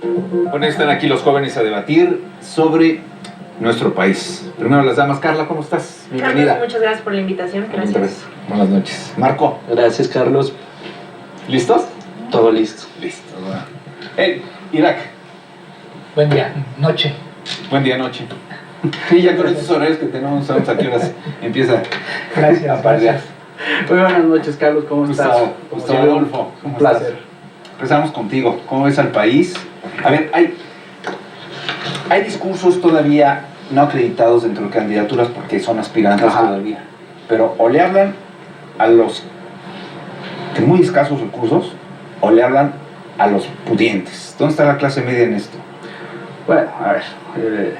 Bueno, están aquí los jóvenes a debatir sobre nuestro país. Primero las damas. Carla, ¿cómo estás? Bienvenida. Carlos, muchas gracias por la invitación. Gracias. Buenas noches. Marco. Gracias, Carlos. ¿Listos? Todo listo. Listo. Irak. Buen día, noche. Buen día, noche. Y ya con estos horarios que tenemos, sabemos a qué horas empieza Gracias. a pardear. Muy buenas noches, Carlos. ¿Cómo estás? Gustavo Adolfo. ¿Cómo Un placer. estás? Empezamos contigo. ¿Cómo ves al país? A ver, hay discursos todavía no acreditados dentro de candidaturas porque son aspirantes todavía. Pero o le hablan a los de muy escasos recursos o le hablan a los pudientes. ¿Dónde está la clase media en esto? Bueno, a ver,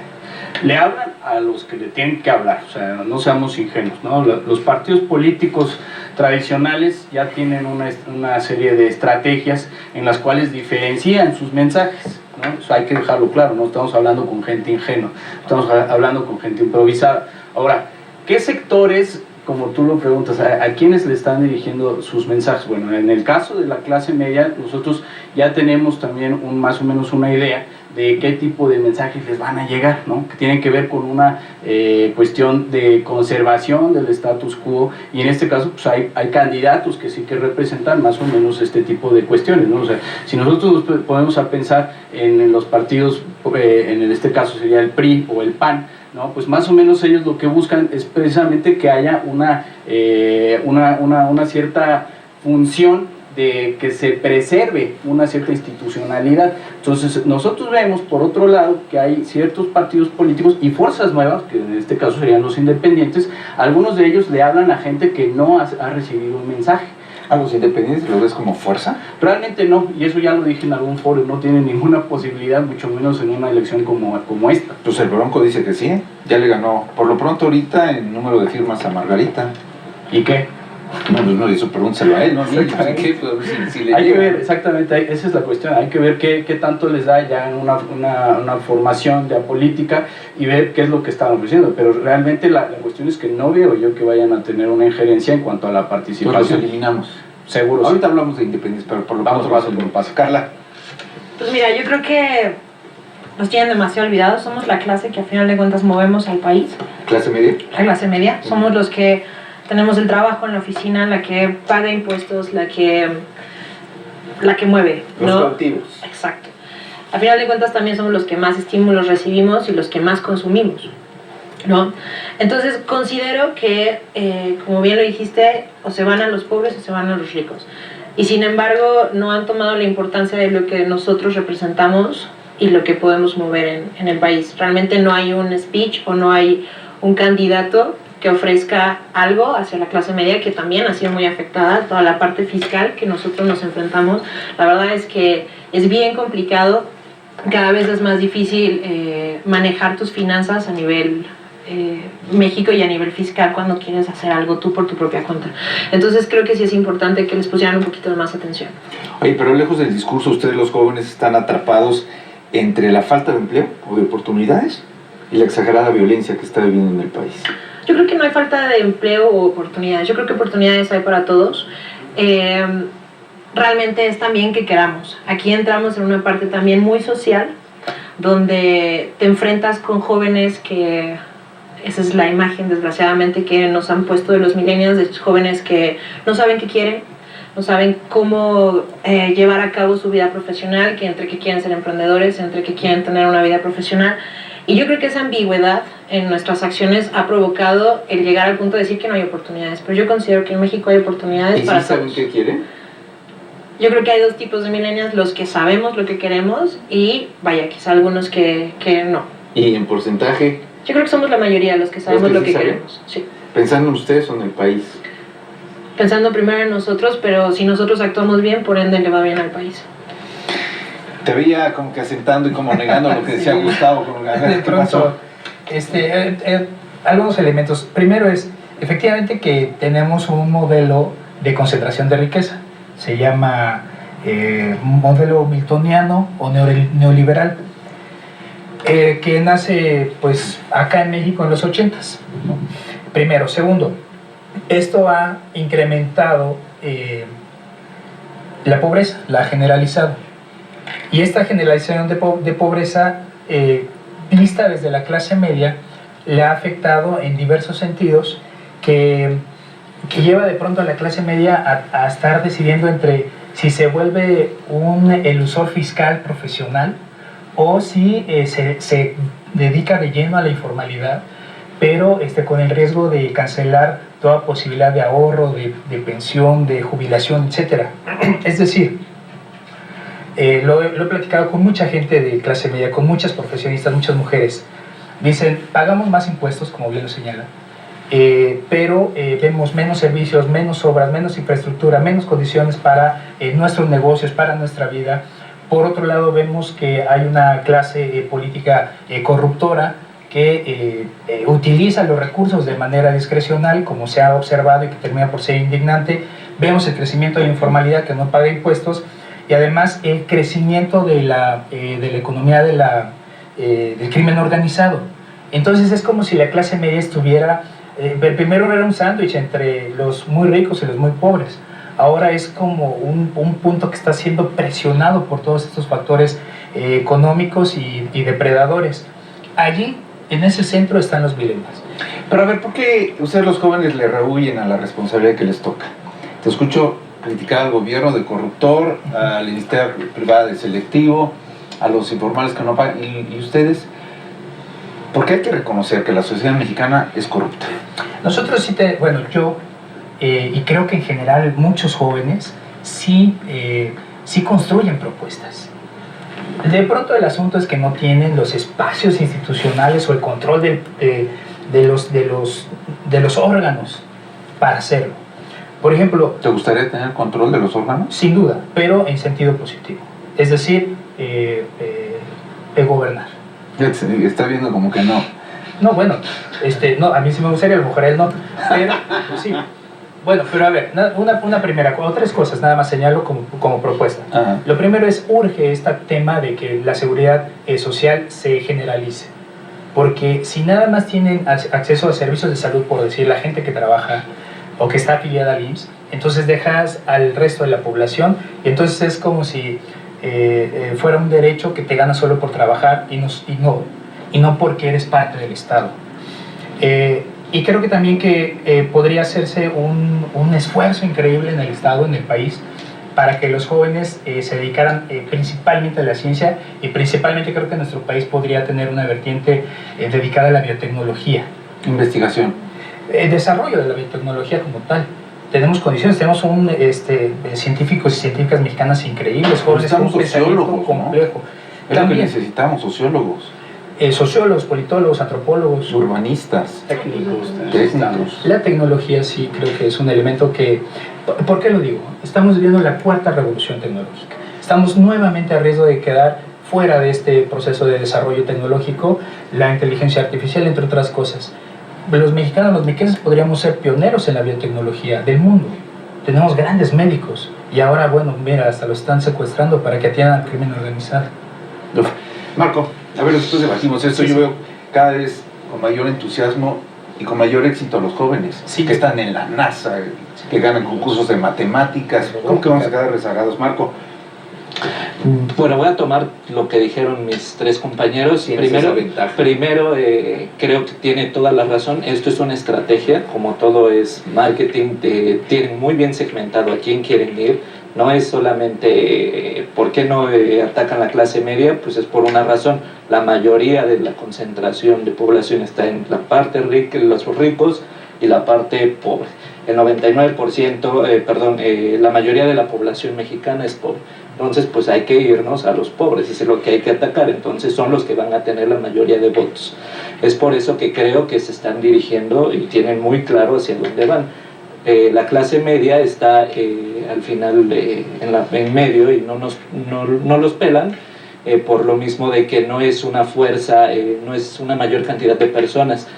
le hablan a los que le tienen que hablar, o sea, no seamos ingenuos, ¿no? Los partidos políticos tradicionales ya tienen una serie de estrategias en las cuales diferencian sus mensajes, ¿no? O sea, hay que dejarlo claro, no estamos hablando con gente ingenua, estamos hablando con gente improvisada. Ahora, ¿qué sectores, como tú lo preguntas, a quiénes le están dirigiendo sus mensajes? Bueno, en el caso de la clase media, nosotros ya tenemos también más o menos una idea de qué tipo de mensajes les van a llegar, ¿no? Que tienen que ver con una cuestión de conservación del status quo, y en este caso pues hay candidatos que sí que representan más o menos este tipo de cuestiones, ¿no? O sea, si nosotros nos ponemos a pensar en los partidos, en este caso sería el PRI o el PAN, ¿no? Pues más o menos ellos lo que buscan es precisamente que haya una cierta función de que se preserve una cierta institucionalidad. Entonces nosotros vemos por otro lado que hay ciertos partidos políticos y fuerzas nuevas, que en este caso serían los independientes. Algunos de ellos le hablan a gente que no ha recibido un mensaje. ¿A los independientes lo ves como fuerza? Realmente no, y eso ya lo dije en algún foro, no tienen ninguna posibilidad, mucho menos en una elección como esta. Pues el Bronco dice que sí, ya le ganó por lo pronto ahorita en número de firmas a Margarita. ¿Y qué? No, pues no, eso pregúntaselo a él, ¿no? ¿Qué? Pues, si le hay llega. que ver, exactamente, esa es la cuestión, hay que ver qué tanto les da ya en una formación de política y ver qué es lo que están ofreciendo, pero realmente la cuestión es que no veo yo que vayan a tener una injerencia en cuanto a la participación. Pues los eliminamos. Seguro. Ahorita hablamos de independencia, pero por lo Vamos pronto paso por paso. Carla. Pues mira, yo creo que nos tienen demasiado olvidados. Somos la clase que a final de cuentas movemos al país. ¿Clase media? La clase media. Somos los que tenemos el trabajo en la oficina, la que paga impuestos, la que mueve, ¿no? Los cautivos. Exacto. A final de cuentas también somos los que más estímulos recibimos y los que más consumimos, ¿no? Entonces considero que, como bien lo dijiste, o se van a los pobres o se van a los ricos. Y sin embargo no han tomado la importancia de lo que nosotros representamos y lo que podemos mover en el país. Realmente no hay un speech o no hay un candidato que ofrezca algo hacia la clase media, que también ha sido muy afectada, toda la parte fiscal que nosotros nos enfrentamos. La verdad es que es bien complicado, cada vez es más difícil manejar tus finanzas a nivel México y a nivel fiscal cuando quieres hacer algo tú por tu propia cuenta. Entonces creo que sí es importante que les pusieran un poquito de más atención. Oye, pero lejos del discurso, ustedes los jóvenes están atrapados entre la falta de empleo o de oportunidades y la exagerada violencia que está viviendo en el país. Yo creo que no hay falta de empleo o oportunidades, yo creo que oportunidades hay para todos. Realmente es también que queramos. Aquí entramos en una parte también muy social, donde te enfrentas con jóvenes que, esa es la imagen desgraciadamente que nos han puesto de los millennials, de jóvenes que no saben qué quieren, no saben cómo llevar a cabo su vida profesional, que entre que quieren ser emprendedores, entre que quieren tener una vida profesional. Y yo creo que esa ambigüedad en nuestras acciones ha provocado el llegar al punto de decir que no hay oportunidades. Pero yo considero que en México hay oportunidades para todos. ¿Y sí saben qué quieren? Yo creo que hay dos tipos de millennials, los que sabemos lo que queremos y, vaya, quizá algunos que no. ¿Y en porcentaje? Yo creo que somos la mayoría los que sabemos lo que queremos. Sí. ¿Pensando en ustedes o en el país? Pensando primero en nosotros, pero si nosotros actuamos bien, por ende le va bien al país. Te veía como que asentando y como negando lo que decía Gustavo. Como, de pronto, algunos elementos. Primero es, efectivamente, que tenemos un modelo de concentración de riqueza. Se llama modelo miltoniano o neoliberal, que nace pues acá en México en los 80s, ¿no? Primero. Segundo, esto ha incrementado la pobreza, la ha generalizado. Y esta generalización de pobreza vista desde la clase media le ha afectado en diversos sentidos que lleva de pronto a la clase media a estar decidiendo entre si se vuelve un elusor fiscal profesional o si se dedica de lleno a la informalidad, pero con el riesgo de cancelar toda posibilidad de ahorro, de pensión, de jubilación, etc. Es decir, lo he platicado con mucha gente de clase media, con muchas profesionistas, muchas mujeres. Dicen, pagamos más impuestos, como bien lo señala, pero vemos menos servicios, menos obras, menos infraestructura, menos condiciones para nuestros negocios, para nuestra vida. Por otro lado, vemos que hay una clase política corruptora que utiliza los recursos de manera discrecional, como se ha observado y que termina por ser indignante. Vemos el crecimiento de la informalidad, que no paga impuestos, y además el crecimiento de la economía del crimen organizado. Entonces es como si la clase media estuviera, primero era un sándwich entre los muy ricos y los muy pobres, ahora es como un punto que está siendo presionado por todos estos factores económicos y depredadores. Allí, en ese centro, están los millennials. Pero a ver, ¿por qué ustedes los jóvenes le rehuyen a la responsabilidad que les toca? Te escucho criticar al gobierno de corruptor, a la iniciativa privada de selectivo, a los informales que no pagan, y ustedes, porque hay que reconocer que la sociedad mexicana es corrupta. Nosotros sí, yo, y creo que en general muchos jóvenes sí construyen propuestas. De pronto el asunto es que no tienen los espacios institucionales o el control de los órganos para hacerlo. Por ejemplo... ¿Te gustaría tener control de los órganos? Sin duda, pero en sentido positivo. Es decir, gobernar. Está viendo como que no. No, bueno, no, a mí sí me gustaría, a lo mejor a él no, pero pues sí. Bueno, pero a ver, una primera, o tres cosas nada más señalo como propuesta. Ajá. Lo primero es, urge este tema de que la seguridad social se generalice. Porque si nada más tienen acceso a servicios de salud, por decir, la gente que trabaja o que está afiliada al IMSS, entonces dejas al resto de la población, y entonces es como si fuera un derecho que te ganas solo por trabajar y no porque eres parte del Estado. Y creo que también que podría hacerse un esfuerzo increíble en el Estado, en el país, para que los jóvenes se dedicaran principalmente a la ciencia, y principalmente creo que nuestro país podría tener una vertiente dedicada a la biotecnología. Investigación. El desarrollo de la biotecnología como tal. Tenemos condiciones, tenemos científicos y científicas mexicanas increíbles, jóvenes con un pensamiento complejo. Es lo que necesitamos, sociólogos. Sociólogos, politólogos, antropólogos, urbanistas, técnicos. La tecnología sí creo que es un elemento que... ¿Por qué lo digo? Estamos viviendo la cuarta revolución tecnológica. Estamos nuevamente a riesgo de quedar fuera de este proceso de desarrollo tecnológico, la inteligencia artificial, entre otras cosas. Los mexicanos podríamos ser pioneros en la biotecnología del mundo. Tenemos grandes médicos y ahora, bueno, mira, hasta lo están secuestrando para que atiendan al crimen organizado. Marco, a ver, nosotros debatimos esto. Yo veo cada vez con mayor entusiasmo y con mayor éxito a los jóvenes que están en la NASA, que ganan concursos de matemáticas. ¿Cómo que vamos a quedar rezagados, Marco? Bueno, voy a tomar lo que dijeron mis tres compañeros. Primero, creo que tiene toda la razón. Esto es una estrategia, como todo es marketing, tienen muy bien segmentado a quién quieren ir. No es solamente por qué no atacan la clase media, pues es por una razón. La mayoría de la concentración de población está en la parte rica, los ricos, y la parte pobre. El 99%, la mayoría de la población mexicana es pobre. Entonces, pues hay que irnos a los pobres, eso es lo que hay que atacar. Entonces son los que van a tener la mayoría de votos. Es por eso que creo que se están dirigiendo y tienen muy claro hacia dónde van. La clase media está al final en medio y no los pelan, por lo mismo de que no es una fuerza, no es una mayor cantidad de personas.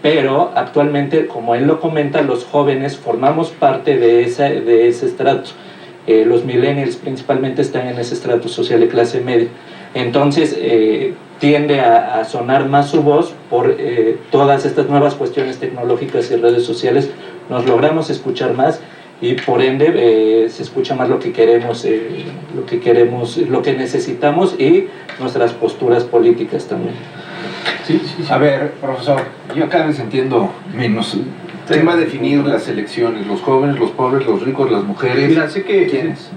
Pero actualmente, como él lo comenta, los jóvenes formamos parte de ese estrato. Los millennials principalmente están en ese estrato social de clase media. Entonces tiende a sonar más su voz por todas estas nuevas cuestiones tecnológicas y redes sociales. Nos logramos escuchar más y por ende se escucha más lo que queremos, lo que necesitamos y nuestras posturas políticas también. Sí. A ver, profesor, yo cada vez entiendo menos. ¿Quién va a definir las elecciones? ¿Los jóvenes, los pobres, los ricos, las mujeres? Mira, sé que ¿Quiénes?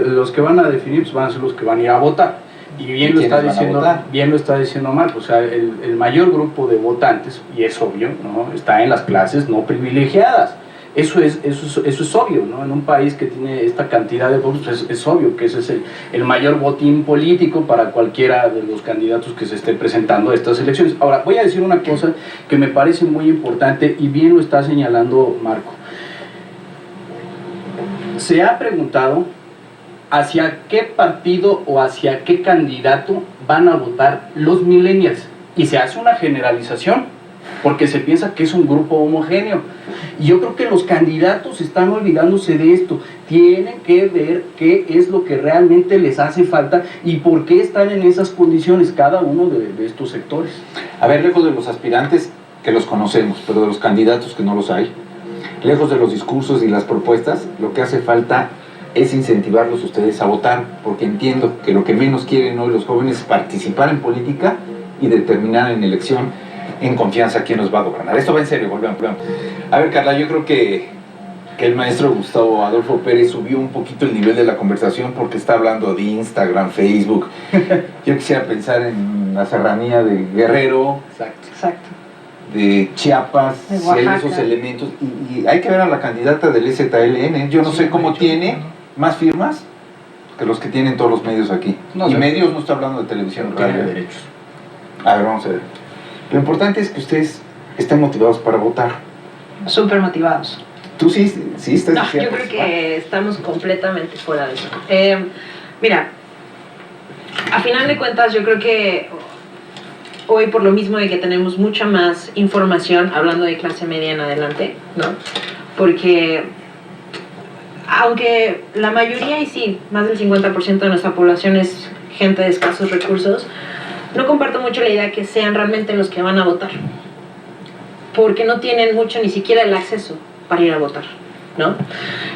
Los que van a definir pues van a ser los que van a ir a votar. Y bien lo está diciendo Marco, o sea, el mayor grupo de votantes, y es obvio, ¿no?, está en las clases no privilegiadas. Eso es obvio, ¿no? En un país que tiene esta cantidad de votos, pues es obvio que ese es el mayor botín político para cualquiera de los candidatos que se esté presentando a estas elecciones. Ahora, voy a decir una cosa que me parece muy importante y bien lo está señalando Marco. Se ha preguntado hacia qué partido o hacia qué candidato van a votar los millennials, y se hace una generalización porque se piensa que es un grupo homogéneo, y yo creo que los candidatos están olvidándose de esto. Tienen que ver qué es lo que realmente les hace falta y por qué están en esas condiciones cada uno de estos sectores. A ver, lejos de los aspirantes que los conocemos, pero de los candidatos que no los hay, lejos de los discursos y las propuestas, lo que hace falta es incentivarlos ustedes a votar, porque entiendo que lo que menos quieren hoy los jóvenes es participar en política y determinar en elección en confianza quién nos va a gobernar. Esto va en serio, volvemos. A ver, Carla, yo creo que el maestro Gustavo Adolfo Pérez subió un poquito el nivel de la conversación porque está hablando de Instagram, Facebook. Yo quisiera pensar en la serranía de Guerrero, Exacto. de Chiapas, De si hay Oaxaca. esos elementos. Y hay que ver a la candidata del ZLN. Yo no sé cómo tiene más firmas que los que tienen todos los medios aquí. No y sé. medios, no estoy hablando de televisión, No tiene radio. derechos. A ver, vamos a ver. Lo importante es que ustedes estén motivados para votar. Súper motivados. ¿Tú sí estás No, diciendo? yo creo que estamos completamente fuera de eso. Mira, a final de cuentas yo creo que hoy, por lo mismo de que tenemos mucha más información, hablando de clase media en adelante, ¿no? Porque aunque la mayoría, y sí, más del 50% de nuestra población es gente de escasos recursos, no comparto mucho la idea que sean realmente los que van a votar, porque no tienen mucho, ni siquiera el acceso para ir a votar, ¿no?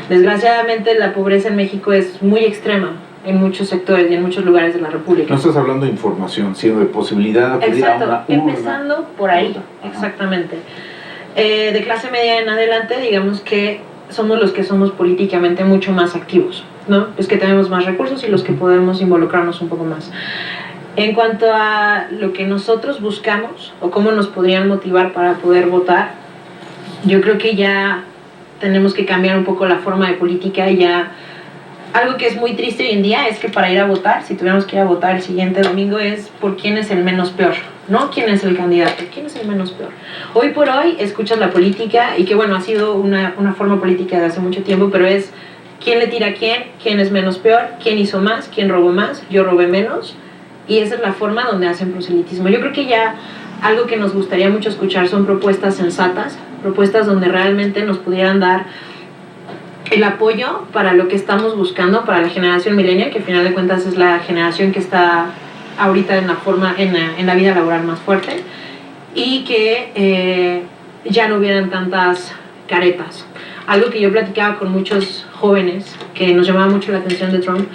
Desgraciadamente la pobreza en México es muy extrema en muchos sectores y en muchos lugares de la República. No estás hablando de información, sino de posibilidad de acudir Exacto, a una urna. empezando por ahí, Ajá. exactamente. De clase media en adelante, digamos que somos los que somos políticamente mucho más activos, ¿no? Los que tenemos más recursos y los que podemos involucrarnos un poco más. En cuanto a lo que nosotros buscamos o cómo nos podrían motivar para poder votar, yo creo que ya tenemos que cambiar un poco la forma de política. Y ya algo que es muy triste hoy en día es que para ir a votar, si tuviéramos que ir a votar el siguiente domingo, es por quién es el menos peor, no quién es el candidato, quién es el menos peor. Hoy por hoy escuchas la política, y que bueno, ha sido una forma política de hace mucho tiempo, pero es quién le tira a quién es menos peor, quién hizo más, quién robó más, yo robé menos. Y esa es la forma donde hacen proselitismo. Yo creo que ya algo que nos gustaría mucho escuchar son propuestas sensatas, propuestas donde realmente nos pudieran dar el apoyo para lo que estamos buscando, para la generación millennial, que al final de cuentas es la generación que está ahorita en la vida laboral más fuerte, y que ya no hubieran tantas caretas. Algo que yo platicaba con muchos jóvenes, que nos llamaba mucho la atención de Trump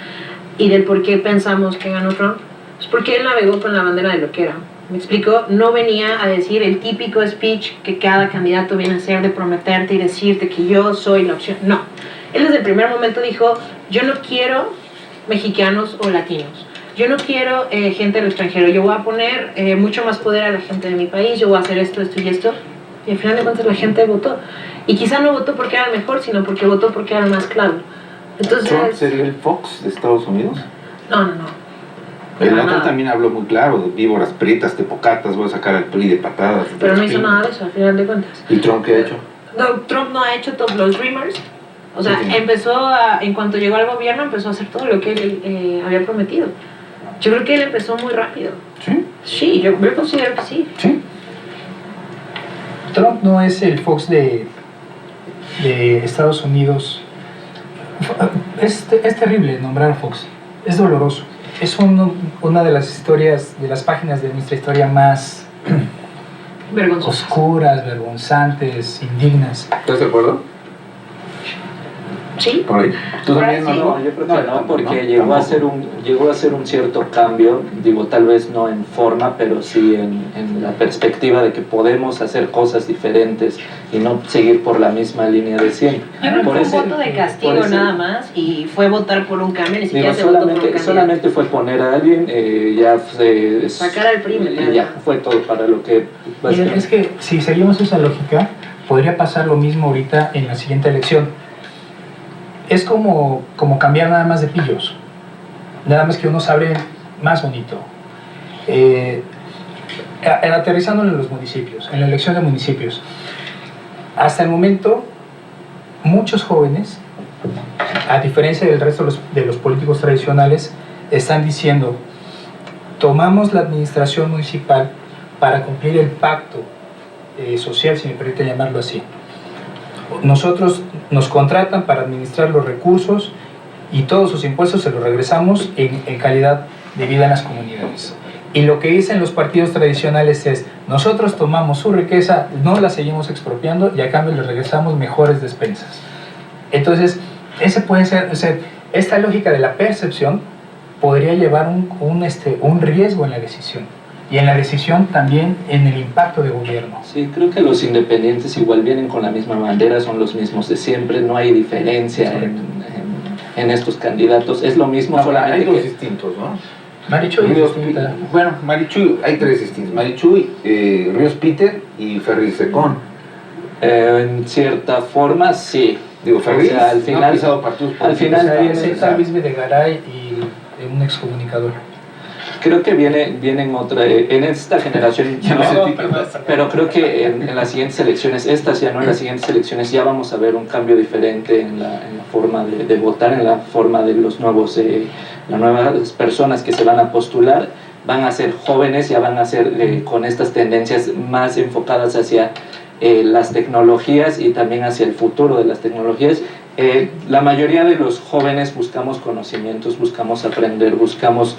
y del por qué pensamos que ganó Trump, es porque él navegó con la bandera de lo que era. ¿Me explico? No venía a decir el típico speech que cada candidato viene a hacer, de prometerte y decirte que yo soy la opción. No. Él desde el primer momento dijo, yo no quiero mexicanos o latinos. Yo no quiero gente del extranjero. Yo voy a poner mucho más poder a la gente de mi país. Yo voy a hacer esto, esto y esto. Y al final de cuentas la gente votó. Y quizá no votó porque era el mejor, sino porque votó porque era el más claro. Entonces, ¿Trump sería el Fox de Estados Unidos? no. El Para otro nada. también habló muy claro, de víboras prietas, tepocatas, voy a sacar al PRI de patadas. Pero no hizo nada de eso, al final de cuentas. ¿Y Trump qué ha hecho? No, Trump no ha hecho todos los Dreamers. O sea, Sí. en cuanto llegó al gobierno, empezó a hacer todo lo que él había prometido. Yo creo que él empezó muy rápido. ¿Sí? Sí, yo considero que sí. ¿Sí? Trump no es el Fox de Estados Unidos. Es terrible nombrar a Fox. Es doloroso. Es una de las historias, de las páginas de nuestra historia más Vergonzoso. oscuras, vergonzantes, indignas. ¿Estás de acuerdo? ¿Sí? Por ahí. ¿Tú también, Sí. Manolo? No, yo creo que no, tanto, porque ¿no? llegó a Tampoco. ser un cierto cambio, digo, tal vez no en forma, pero sí en la perspectiva de que podemos hacer cosas diferentes y no seguir por la misma línea de siempre. Yo creo que Por fue ese- un voto de castigo por ese- nada más y fue votar por un cambio, ni siquiera Digo, se votó por un candidato. solamente fue poner a alguien, ya Sacar al PRI, ¿verdad? y ya, fue todo para lo que... Miren, es que si seguimos esa lógica, podría pasar lo mismo ahorita en la siguiente elección. Es como cambiar nada más de pillos, nada más que uno sabe más bonito. Aterrizándolo en los municipios, en la elección de municipios. Hasta el momento, muchos jóvenes, a diferencia del resto de los políticos tradicionales, están diciendo: tomamos la administración municipal para cumplir el pacto social, si me permite llamarlo así. Nosotros nos contratan para administrar los recursos y todos sus impuestos se los regresamos en calidad de vida en las comunidades. Y lo que dicen los partidos tradicionales es: nosotros tomamos su riqueza, no la seguimos expropiando y a cambio les regresamos mejores despensas. Entonces, ese puede ser, o sea, esta lógica de la percepción podría llevar un riesgo en la decisión. Y en la decisión también en el impacto de gobierno. Sí, creo que los independientes igual vienen con la misma bandera, son los mismos de siempre, no hay diferencia en estos candidatos, es lo mismo, No, solamente hay dos que... distintos, ¿no? Marichuy es Ríos distinta. Pi- Bueno, Marichuy, hay tres distintos. Marichuy, Ríos Peter y Ferriz Secón. en cierta forma, sí. Digo, O Ferriz sea, al no ha final, pisado partidos al políticos. final viene- Sí, está Luis Videgaray y un excomunicador. creo que vienen otra, en esta generación, Ya no sé, pero creo que en las siguientes elecciones, estas ya no, en las siguientes elecciones ya vamos a ver un cambio diferente en la forma de votar, en la forma de los nuevos, las nuevas personas que se van a postular, van a ser jóvenes, ya van a ser con estas tendencias más enfocadas hacia las tecnologías y también hacia el futuro de las tecnologías. La mayoría de los jóvenes buscamos conocimientos, buscamos aprender, buscamos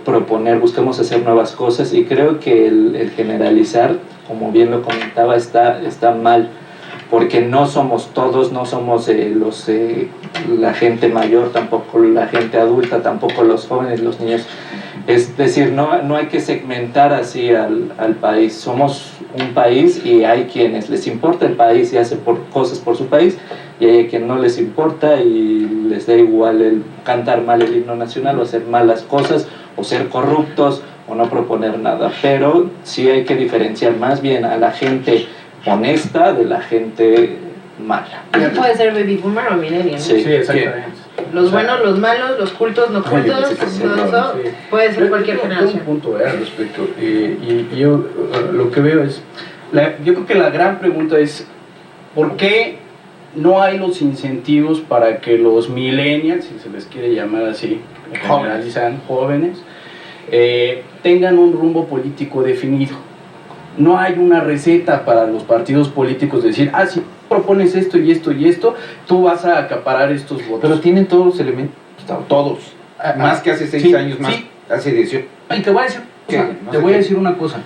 proponer, buscamos hacer nuevas cosas, y creo que el generalizar, como bien lo comentaba, está mal, porque no somos todos, no somos la gente mayor, tampoco la gente adulta, tampoco los jóvenes, los niños. Es decir, no hay que segmentar así al país. Somos un país y hay quienes les importa el país y hacen cosas por su país, y hay a quien no les importa y les da igual el cantar mal el himno nacional o hacer malas cosas o ser corruptos o no proponer nada. Pero sí hay que diferenciar más bien a la gente honesta de la gente mala. Eso puede ser baby boomer o millennial, ¿no? Sí. exactamente. Los buenos, los malos, los cultos, no Oye, cultos, pensé que sí, todo no, eso sí. puede ser Yo cualquier tengo generación. un punto al respecto. Y yo lo que veo es, yo creo que la gran pregunta es, ¿por qué no hay los incentivos para que los millennials, si se les quiere llamar así, generalizan, jóvenes, tengan un rumbo político definido? No hay una receta para los partidos políticos de decir: si propones esto y esto y esto, tú vas a acaparar estos votos. Pero tienen todos los elementos, todos. Más que hace 6 sí, años, más sí. hace 18. Y te voy a decir, ¿Qué? No te sé voy a qué. decir una cosa.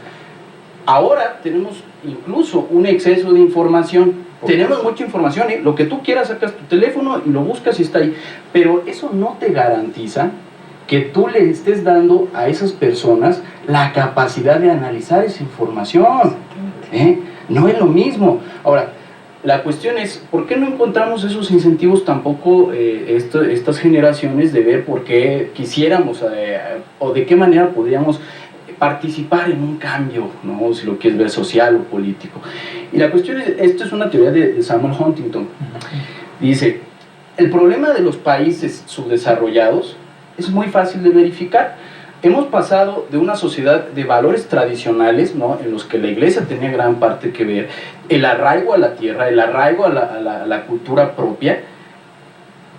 Ahora tenemos incluso un exceso de información. Tenemos mucha información, ¿eh? Lo que tú quieras, sacas tu teléfono y lo buscas y está ahí. Pero eso no te garantiza que tú le estés dando a esas personas la capacidad de analizar esa información. No es lo mismo. Ahora, la cuestión es, ¿por qué no encontramos esos incentivos tampoco estas generaciones de ver por qué quisiéramos o de qué manera podríamos participar en un cambio, ¿no? Si lo quieres ver social o político? Y la cuestión es, esto es una teoría de Samuel Huntington. Dice, el problema de los países subdesarrollados es muy fácil de verificar. Hemos pasado de una sociedad de valores tradicionales, ¿no?, en los que la iglesia tenía gran parte que ver, el arraigo a la tierra, el arraigo a la cultura propia,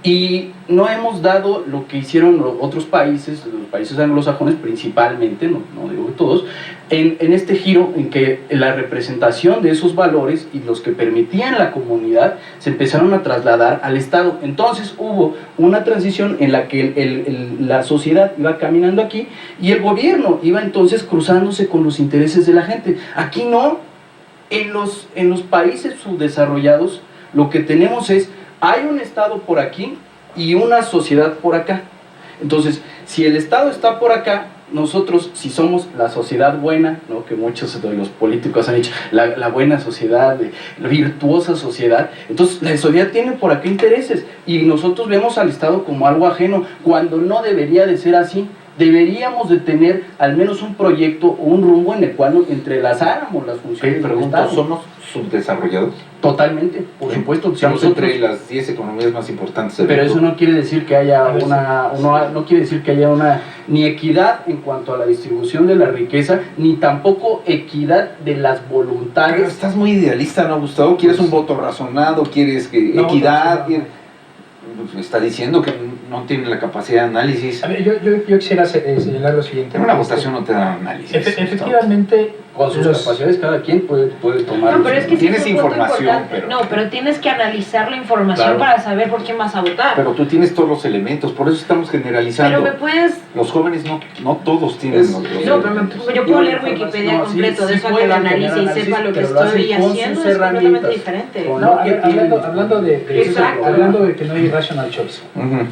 y no hemos dado lo que hicieron los otros países, los países anglosajones principalmente, no digo que todos, en este giro en que la representación de esos valores y los que permitían la comunidad se empezaron a trasladar al Estado. Entonces hubo una transición en la que la sociedad iba caminando aquí y el gobierno iba entonces cruzándose con los intereses de la gente. Aquí no. En los países subdesarrollados lo que tenemos es hay un Estado por aquí y una sociedad por acá. Entonces, si el Estado está por acá, nosotros, si somos la sociedad buena, ¿no?, que muchos de los políticos han dicho, la buena sociedad, la virtuosa sociedad, entonces la sociedad tiene por acá intereses y nosotros vemos al Estado como algo ajeno, cuando no debería de ser así. Deberíamos de tener al menos un proyecto o un rumbo en el cual entrelazáramos las funciones del Estado. ¿Somos subdesarrollados? Totalmente, por supuesto. Si Estamos nosotros, entre las 10 economías más importantes del pero mundo. eso no quiere decir que haya no quiere decir que haya una ni equidad en cuanto a la distribución de la riqueza, ni tampoco equidad de las Pero voluntades. estás muy idealista, ¿no, Gustavo? ¿Quieres un voto razonado? ¿Quieres que No, equidad? no. ¿Quieres- Pues está diciendo que no tiene la capacidad de análisis. A ver, yo quisiera señalar lo siguiente. En una votación no te dan análisis. Efectivamente, Con sus capacidades cada quien puede tomar. No, pero es que sí Tienes es un punto información, importante. pero- No, pero tienes que analizar la información Claro. para saber por quién vas a votar. Pero tú tienes todos los elementos, por eso estamos generalizando. Pero me puedes... Los jóvenes no todos tienen Es- los No, elementos. pero yo puedo leer Wikipedia No, sí, completo de sí eso a que pueden lo tener analice y análisis, sepa lo que pero lo hacen estoy con haciendo, sus es completamente herramientas. diferente. Con- no, lo que hablando de Exacto. hablando de que no hay rational choice. Ujú.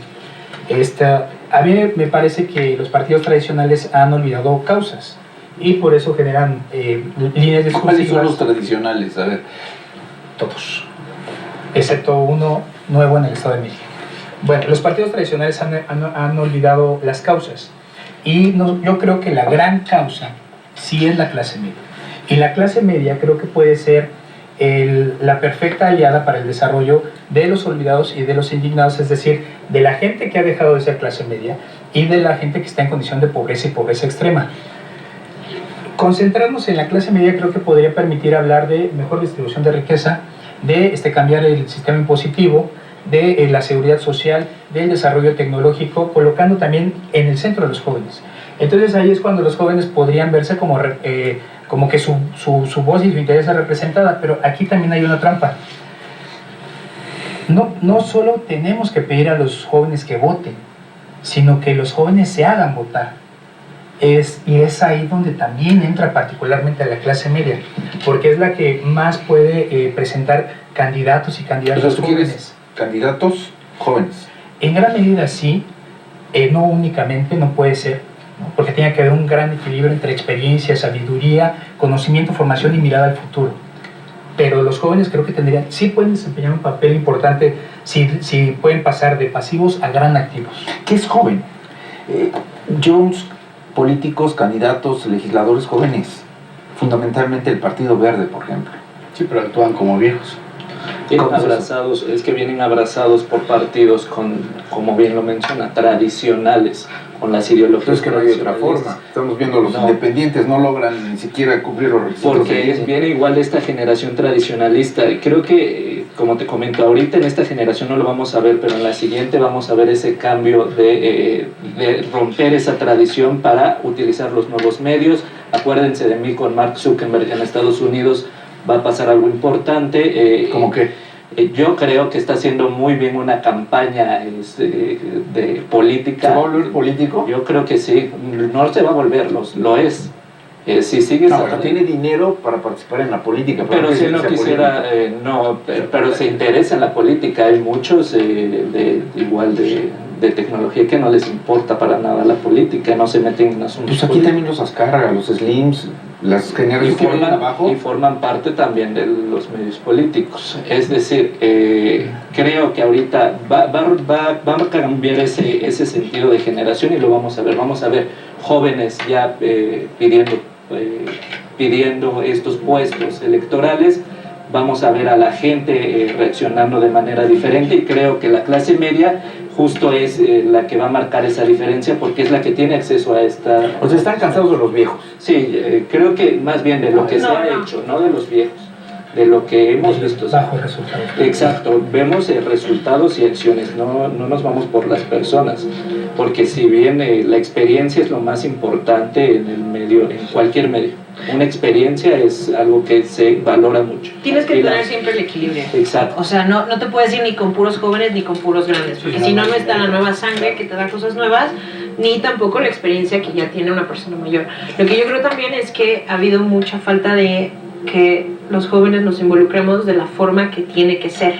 A mí me parece que los partidos tradicionales han olvidado causas y por eso generan líneas ¿Cuáles son los discursivas, tradicionales? A ver. todos, excepto uno nuevo en el Estado de México. Bueno, los partidos tradicionales han olvidado las causas y yo creo que la gran causa sí es la clase media. Y la clase media creo que puede ser la perfecta aliada para el desarrollo de los olvidados y de los indignados, es decir, de la gente que ha dejado de ser clase media y de la gente que está en condición de pobreza y pobreza extrema. Concentrarnos en la clase media creo que podría permitir hablar de mejor distribución de riqueza, de cambiar el sistema impositivo, de la seguridad social, del desarrollo tecnológico, colocando también en el centro a los jóvenes. Entonces ahí es cuando los jóvenes podrían verse como que su voz y su interés es representada, pero aquí también hay una trampa. No solo tenemos que pedir a los jóvenes que voten, sino que los jóvenes se hagan votar. Y es ahí donde también entra particularmente a la clase media, porque es la que más puede presentar candidatos y O candidatas sea, tú jóvenes. quieres candidatos jóvenes. En gran medida sí, no únicamente, no puede ser, ¿no? Porque tiene que haber un gran equilibrio entre experiencia, sabiduría, conocimiento, formación y mirada al futuro. Pero los jóvenes creo que sí pueden desempeñar un papel importante si pueden pasar de pasivos a gran activos. ¿Qué es joven? Jones, políticos, candidatos, legisladores jóvenes. Fundamentalmente el Partido Verde, por ejemplo. Sí, pero actúan como viejos. Vienen ¿Cómo es eso? abrazados, es que vienen abrazados por partidos como bien lo menciona, tradicionales, con las ideologías. Entonces que no hay otra tradicionalistas. forma. Estamos viendo los No. independientes no logran ni siquiera cubrir los requisitos. Porque viene igual de esta generación tradicionalista. Creo que, como te comento, ahorita en esta generación no lo vamos a ver, pero en la siguiente vamos a ver ese cambio de romper esa tradición para utilizar los nuevos medios. Acuérdense de mí con Mark Zuckerberg en Estados Unidos, va a pasar algo importante. ¿Cómo qué? Yo creo que está haciendo muy bien una campaña de política. ¿Se va a volver político? Yo creo que sí, no se va a volver, lo es. Si sigues No, pero tiene dinero para participar en la política. pero no si quiere no que sea quisiera, político. pero se interesa en la política. Hay muchos igual de tecnología que no les importa para nada la política, no se meten en asuntos Pues aquí políticos. también los Azcárraga, los Slims, las Y generaciones que vienen abajo. forman parte también de los medios políticos. Es decir, creo que ahorita va a cambiar ese sentido de generación y lo vamos a ver. Vamos a ver jóvenes ya pidiendo estos puestos electorales. Vamos a ver a la gente reaccionando de manera diferente y creo que la clase media justo es la que va a marcar esa diferencia porque es la que tiene acceso a esta... O sea, están cansados de los viejos. Sí, creo que más bien de lo que se ha hecho, no de los viejos, de lo que hemos visto. Bajo resultados. Exacto, vemos resultados y acciones, no nos vamos por las personas, porque si bien la experiencia es lo más importante en el medio, en cualquier medio, una experiencia es algo que se valora mucho. Tienes que Y la- tener siempre el equilibrio. Exacto. O sea, no te puedes ir ni con puros jóvenes ni con puros grandes, porque Sí, si no, no, no está no. la nueva sangre que te da cosas nuevas, ni tampoco la experiencia que ya tiene una persona mayor. Lo que yo creo también es que ha habido mucha falta de que los jóvenes nos involucremos de la forma que tiene que ser.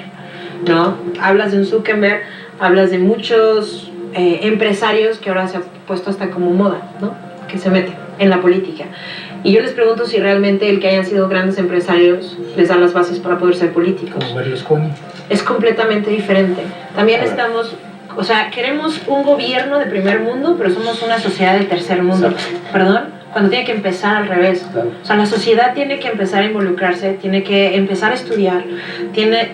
¿no? Hablas de un Zuckerberg, hablas de muchos empresarios que ahora se ha puesto hasta como moda, ¿no? Que se meten en la política. Y yo les pregunto si realmente el que hayan sido grandes empresarios les da las bases para poder ser políticos. Como Berlusconi. Es completamente diferente. También estamos, o sea, queremos un gobierno de primer mundo, pero somos una sociedad de tercer mundo. Exacto. Perdón, cuando tiene que empezar al revés. Claro. O sea, la sociedad tiene que empezar a involucrarse, tiene que empezar a estudiar.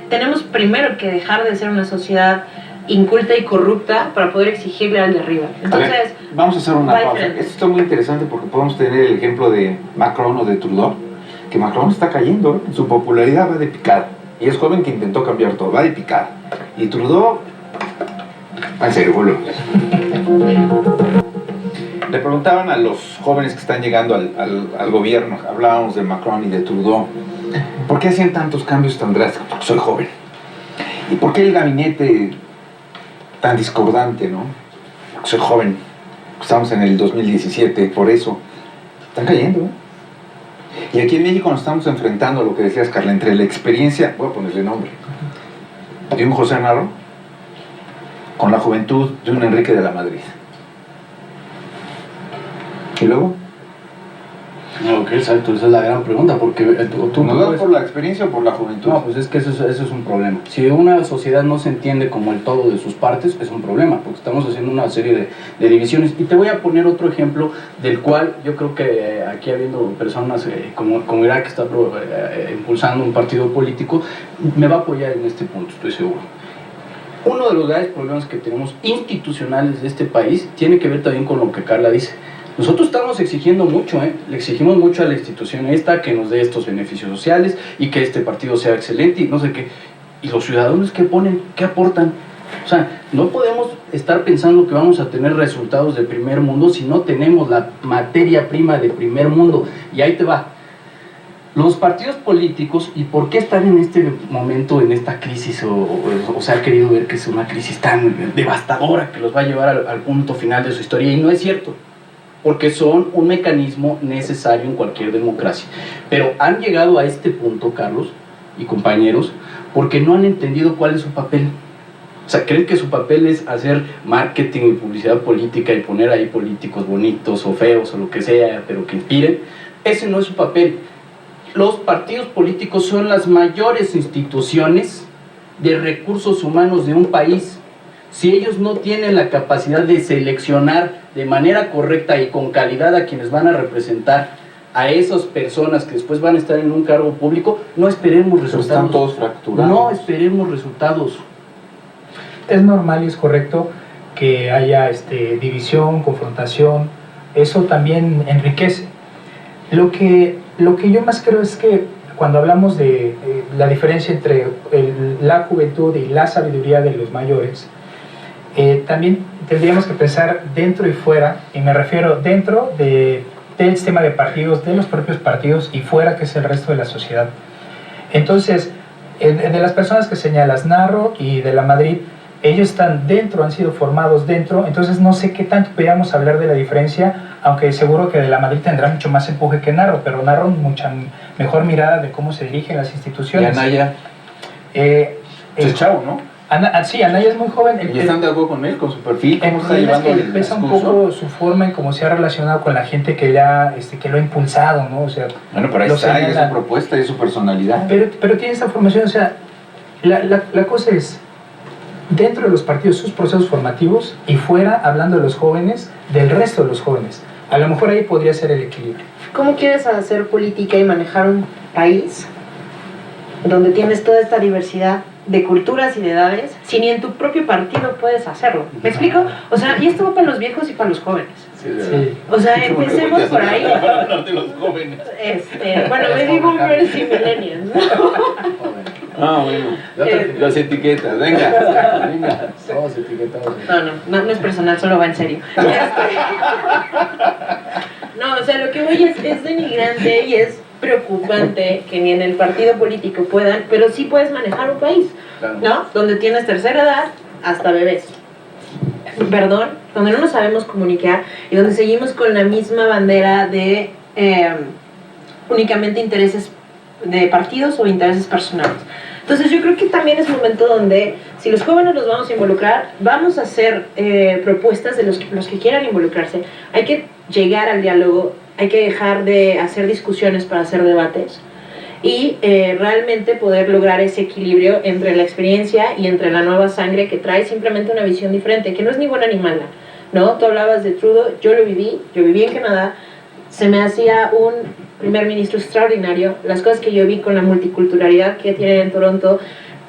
Tenemos primero que dejar de ser una sociedad inculta y corrupta para poder exigirle al de arriba. Entonces, a ver, vamos a hacer una va pausa. diferente. Esto está muy interesante porque podemos tener el ejemplo de Macron o de Trudeau, que Macron está cayendo, ¿eh? Su popularidad va de picada. Y es joven que intentó cambiar todo, va de picada. Y Trudeau, en serio, boludo. Le preguntaban a los jóvenes que están llegando al gobierno, hablábamos de Macron y de Trudeau, ¿por qué hacían tantos cambios tan drásticos? Porque soy joven. ¿Y por qué el gabinete tan discordante, no? Porque soy joven. Estamos en el 2017, por eso. Están cayendo, ¿eh? Y aquí en México nos estamos enfrentando a lo que decías, Carla, entre la experiencia, voy a ponerle nombre, de un José Narro con la juventud de un Enrique de la Madrid. ¿Y luego? Ok, exacto, esa es la gran pregunta, porque tú ¿Nos da puedes- por la experiencia o por la juventud? No, pues es que eso es un problema. Si una sociedad no se entiende como el todo de sus partes, es un problema, porque estamos haciendo una serie de divisiones. Y te voy a poner otro ejemplo del cual yo creo que aquí habiendo personas como Irak, que está impulsando un partido político, me va a apoyar en este punto, estoy seguro. Uno de los grandes problemas que tenemos institucionales de este país tiene que ver también con lo que Carla dice. Nosotros estamos exigiendo mucho, le exigimos mucho a la institución esta que nos dé estos beneficios sociales y que este partido sea excelente y no sé qué. ¿Y los ciudadanos qué ponen? ¿Qué aportan? O sea, no podemos estar pensando que vamos a tener resultados de primer mundo si no tenemos la materia prima de primer mundo. Y ahí te va. Los partidos políticos, ¿y por qué están en este momento en esta crisis o se ha querido ver que es una crisis tan devastadora que los va a llevar al punto final de su historia? Y no es cierto, porque son un mecanismo necesario en cualquier democracia. Pero han llegado a este punto, Carlos y compañeros, porque no han entendido cuál es su papel. O sea, creen que su papel es hacer marketing y publicidad política y poner ahí políticos bonitos o feos o lo que sea, pero que inspiren. Ese no es su papel. Los partidos políticos son las mayores instituciones de recursos humanos de un país. Si ellos no tienen la capacidad de seleccionar de manera correcta y con calidad a quienes van a representar a esas personas que después van a estar en un cargo público, no esperemos Pero resultados. están todos fracturados. No esperemos resultados. Es normal y es correcto que haya división, confrontación, eso también enriquece. Lo que yo más creo es que cuando hablamos de la diferencia entre la juventud y la sabiduría de los mayores, también tendríamos que pensar dentro y fuera, y me refiero dentro del sistema de partidos, de los propios partidos, y fuera, que es el resto de la sociedad. Entonces, de las personas que señalas, Narro y de la Madrid, ellos están dentro, han sido formados dentro, entonces no sé qué tanto podríamos hablar de la diferencia, aunque seguro que de la Madrid tendrá mucho más empuje que Narro, pero Narro mucha mejor mirada de cómo se dirigen las Y instituciones. Anaya, es chavo, ¿no? Sí, Anaya es muy joven. ¿Y están de acuerdo con él, con su perfil? El ¿Cómo está problema es llevando que el pesa un discurso? poco su forma en cómo se ha relacionado con la gente que lo ha impulsado, ¿no? O sea, Bueno, pero ahí lo está, es señalan. su propuesta, es su personalidad. Pero tiene esta formación, o sea, la cosa es, dentro de los partidos, sus procesos formativos, y fuera, hablando de los jóvenes, del resto de los jóvenes. A lo mejor ahí podría ser el equilibrio. ¿Cómo quieres hacer política y manejar un país donde tienes toda esta diversidad de culturas y de edades, si ni en tu propio partido puedes hacerlo? ¿Me explico? O sea, y esto va para los viejos y para los jóvenes. Sí. O sea, empecemos por ahí. De los jóvenes. Bueno, baby boomers y millennials, ¿no? Ah, bueno. Las etiquetas, venga, venga. Todos etiquetados. No es personal, solo va en serio. No, o sea, lo que voy es denigrante y es preocupante que ni en el partido político puedan, pero sí puedes manejar un país, Claro. ¿no? Donde tienes tercera edad hasta bebés. Perdón, donde no nos sabemos comunicar y donde seguimos con la misma bandera de únicamente intereses de partidos o intereses personales. Entonces yo creo que también es momento donde, si los jóvenes los vamos a involucrar, vamos a hacer propuestas de los que quieran involucrarse. Hay que llegar al diálogo, hay que dejar de hacer discusiones para hacer debates y realmente poder lograr ese equilibrio entre la experiencia y entre la nueva sangre que trae simplemente una visión diferente, que no es ni buena ni mala, ¿no? Tú hablabas de Trudeau, yo viví en Canadá, se me hacía un primer ministro extraordinario, las cosas que yo vi con la multiculturalidad que tienen en Toronto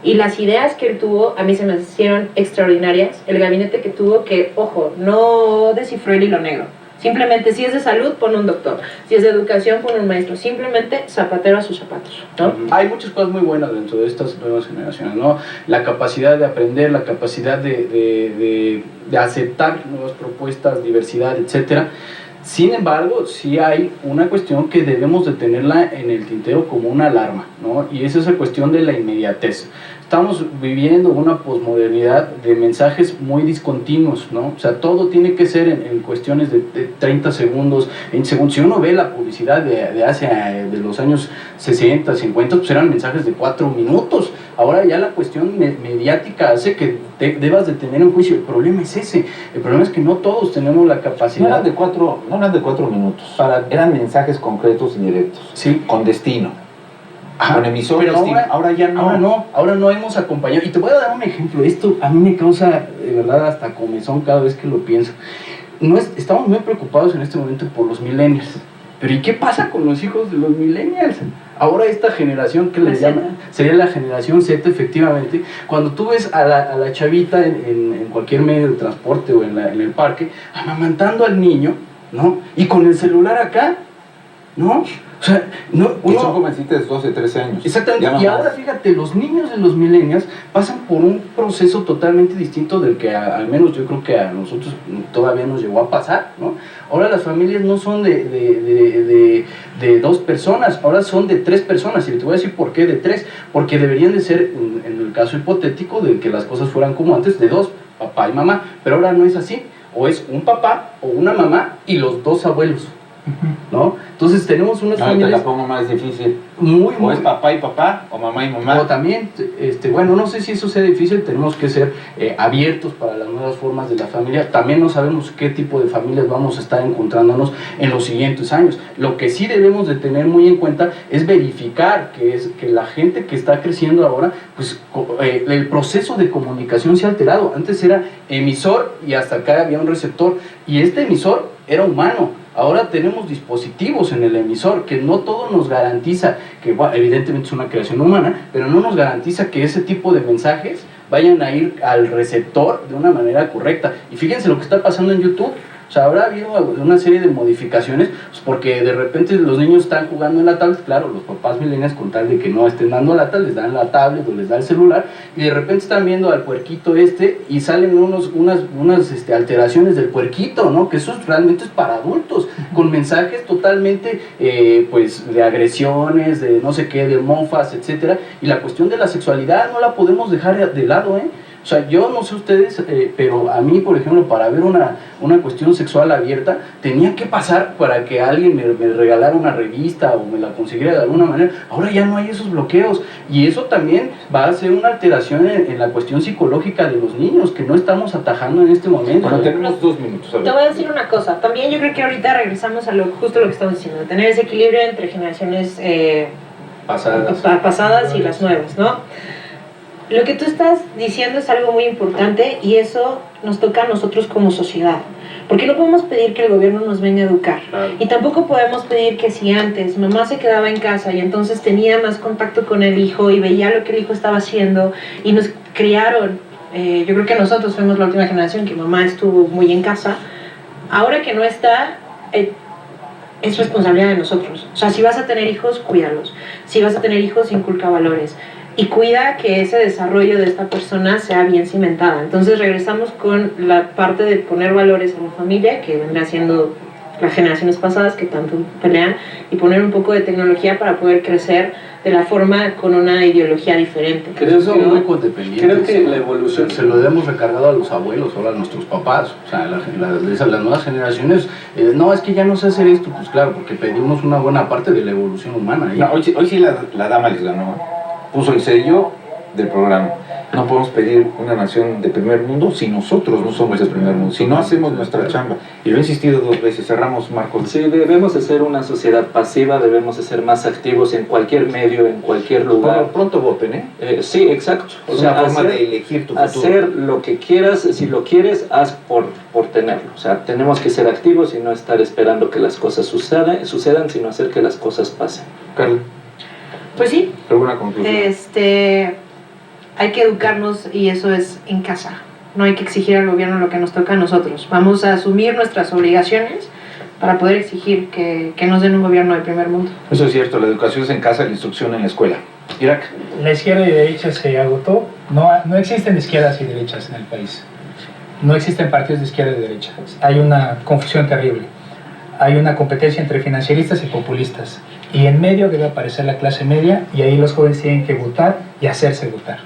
y las ideas que él tuvo, a mí se me hicieron extraordinarias, el gabinete que tuvo que, ojo, no descifró el hilo negro. Simplemente, si es de salud, pon un doctor. Si es de educación, pon un maestro. Simplemente zapatero a sus zapatos, ¿no? Hay muchas cosas muy buenas dentro de estas nuevas generaciones, ¿no? La capacidad de aprender, la capacidad de aceptar nuevas propuestas, diversidad, etcétera. Sin embargo, sí hay una cuestión que debemos de tenerla en el tintero como una alarma, ¿no? Y es esa cuestión de la inmediatez. Estamos viviendo una posmodernidad de mensajes muy discontinuos, ¿no? O sea, todo tiene que ser en cuestiones de 30 segundos, 20 segundos. Si uno ve la publicidad de los años 60, 50, pues eran mensajes de 4 minutos. Ahora ya la cuestión mediática hace que debas de tener un juicio. El problema es ese. El problema es que no todos tenemos la capacidad. No eran de 4 minutos. Eran mensajes concretos y directos. Sí. Con destino. Con emisor pero destino. Ahora ya no. Ahora no hemos acompañado. Y te voy a dar un ejemplo. Esto a mí me causa, de verdad, hasta comezón cada vez que lo pienso. Estamos muy preocupados en este momento por los millennials. Pero ¿y qué pasa con los hijos de los millennials? Ahora esta generación que les llaman, sería la generación Z, efectivamente. Cuando tú ves a la chavita en cualquier medio de transporte o en el parque, amamantando al niño, ¿no? Y con el celular acá, ¿no? O sea, y son jovencitas de 12, 13 años. Exactamente, y ahora fíjate, los niños de los millennials pasan por un proceso totalmente distinto del que al menos yo creo que a nosotros todavía nos llegó a pasar, ¿no? Ahora las familias no son de 2 personas, ahora son de 3 personas, y te voy a decir por qué de 3, porque deberían de ser, en el caso hipotético de que las cosas fueran como antes, de 2, papá y mamá, pero ahora no es así, o es un papá o una mamá y los 2 abuelos, ¿no? Entonces tenemos unas familias... Te la pongo más difícil. O es papá y papá, o mamá y mamá. O también, bueno, no sé si eso sea difícil, tenemos que ser abiertos para las nuevas formas de la familia. También no sabemos qué tipo de familias vamos a estar encontrándonos en los siguientes años. Lo que sí debemos de tener muy en cuenta es verificar que la gente que está creciendo ahora, pues el proceso de comunicación se ha alterado. Antes era emisor y hasta acá había un receptor, y este emisor era humano. Ahora tenemos dispositivos en el emisor que no todo nos garantiza, que bueno, evidentemente es una creación humana, pero no nos garantiza que ese tipo de mensajes vayan a ir al receptor de una manera correcta. Y fíjense lo que está pasando en YouTube. O sea, habrá habido una serie de modificaciones, pues porque de repente los niños están jugando en la tablet, claro, los papás millennials con tal de que no estén dando lata, les dan la tablet o les da el celular, y de repente están viendo al puerquito y salen unas alteraciones del puerquito, ¿no? Que eso realmente es para adultos, con mensajes totalmente, pues, de agresiones, de no sé qué, de mofas, etcétera, y la cuestión de la sexualidad no la podemos dejar de lado, ¿eh? O sea, yo no sé ustedes, pero a mí, por ejemplo, para ver una cuestión sexual abierta, tenía que pasar para que alguien me regalara una revista o me la consiguiera de alguna manera. Ahora ya no hay esos bloqueos, y eso también va a ser una alteración en la cuestión psicológica de los niños, que no estamos atajando en este momento. Bueno, tenemos 2 minutos. Te voy a decir una cosa, también yo creo que ahorita regresamos a justo lo que estamos diciendo, tener ese equilibrio entre generaciones pasadas y las nuevas, ¿no? Lo que tú estás diciendo es algo muy importante, y eso nos toca a nosotros como sociedad, porque no podemos pedir que el gobierno nos venga a educar, y tampoco podemos pedir que si antes mamá se quedaba en casa y entonces tenía más contacto con el hijo y veía lo que el hijo estaba haciendo y nos criaron, yo creo que nosotros fuimos la última generación que mamá estuvo muy en casa, ahora que no está, es responsabilidad de nosotros. O sea, si vas a tener hijos, cuídalos, si vas a tener hijos, inculca valores, y cuida que ese desarrollo de esta persona sea bien cimentada. Entonces regresamos con la parte de poner valores en la familia, que vendrá siendo las generaciones pasadas que tanto pelean, y poner un poco de tecnología para poder crecer de la forma con una ideología diferente. Creo que muy codependientes. Creo que la evolución se lo hemos recargado a los abuelos, ahora a nuestros papás. O sea, las nuevas generaciones, no, es que ya no sé hacer esto. Pues claro, porque pedimos una buena parte de la evolución humana. No, hoy sí la dama les ganó. Puso el sello del programa. No podemos pedir una nación de primer mundo si nosotros no somos de primer mundo, si no hacemos nuestra chamba. Y lo he insistido 2 veces, cerramos, Marcos. Sí, debemos de ser una sociedad pasiva, debemos de ser más activos en cualquier medio, en cualquier lugar. Por lo pronto voten, ¿eh? Sí, exacto. Es una forma de elegir tu futuro. Hacer lo que quieras, si lo quieres, haz por tenerlo. O sea, tenemos que ser activos y no estar esperando que las cosas sucedan, sino hacer que las cosas pasen. Carla, Pues sí, ¿alguna conclusión? Hay que educarnos y eso es en casa. No hay que exigir al gobierno lo que nos toca a nosotros. Vamos a asumir nuestras obligaciones para poder exigir que nos den un gobierno de primer mundo. Eso es cierto, la educación es en casa, la instrucción en la escuela. Irak. La izquierda y derecha se agotó. No existen izquierdas y derechas en el país. No existen partidos de izquierda y derecha. Hay una confusión terrible. Hay una competencia entre financieristas y populistas. Y en medio debe aparecer la clase media y ahí los jóvenes tienen que votar y hacerse votar.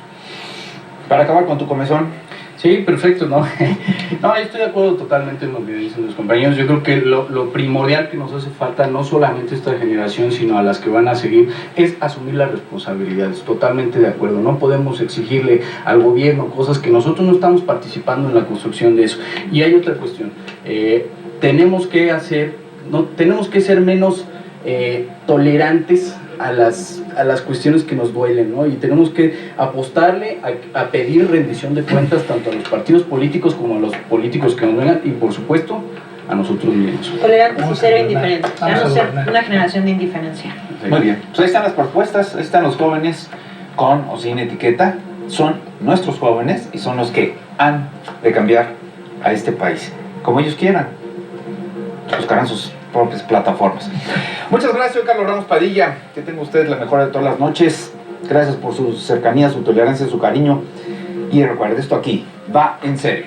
Para acabar con tu comezón. Sí, perfecto, ¿no? No, estoy de acuerdo totalmente en lo que dicen los compañeros. Yo creo que lo primordial que nos hace falta, no solamente a esta generación, sino a las que van a seguir, es asumir las responsabilidades. Totalmente de acuerdo. No podemos exigirle al gobierno cosas que nosotros no estamos participando en la construcción de eso. Y hay otra cuestión. Tenemos que ser menos tolerantes a las cuestiones que nos duelen, ¿no? Y tenemos que apostarle a pedir rendición de cuentas tanto a los partidos políticos como a los políticos que nos vengan y por supuesto a nosotros mismos. Tolerantes y cero indiferentes. Vamos a Vamos a ser gobernar. una generación de indiferencia. Sí. Muy bien. Pues ahí están las propuestas, ahí están los jóvenes con o sin etiqueta. Son nuestros jóvenes y son los que han de cambiar a este país. Como ellos quieran. Buscarán sus propias plataformas. Muchas gracias, soy Carlos Ramos Padilla. Que tenga usted la mejor de todas las noches. Gracias por su cercanía, su tolerancia, su cariño. Y recuerde, esto aquí va en serio.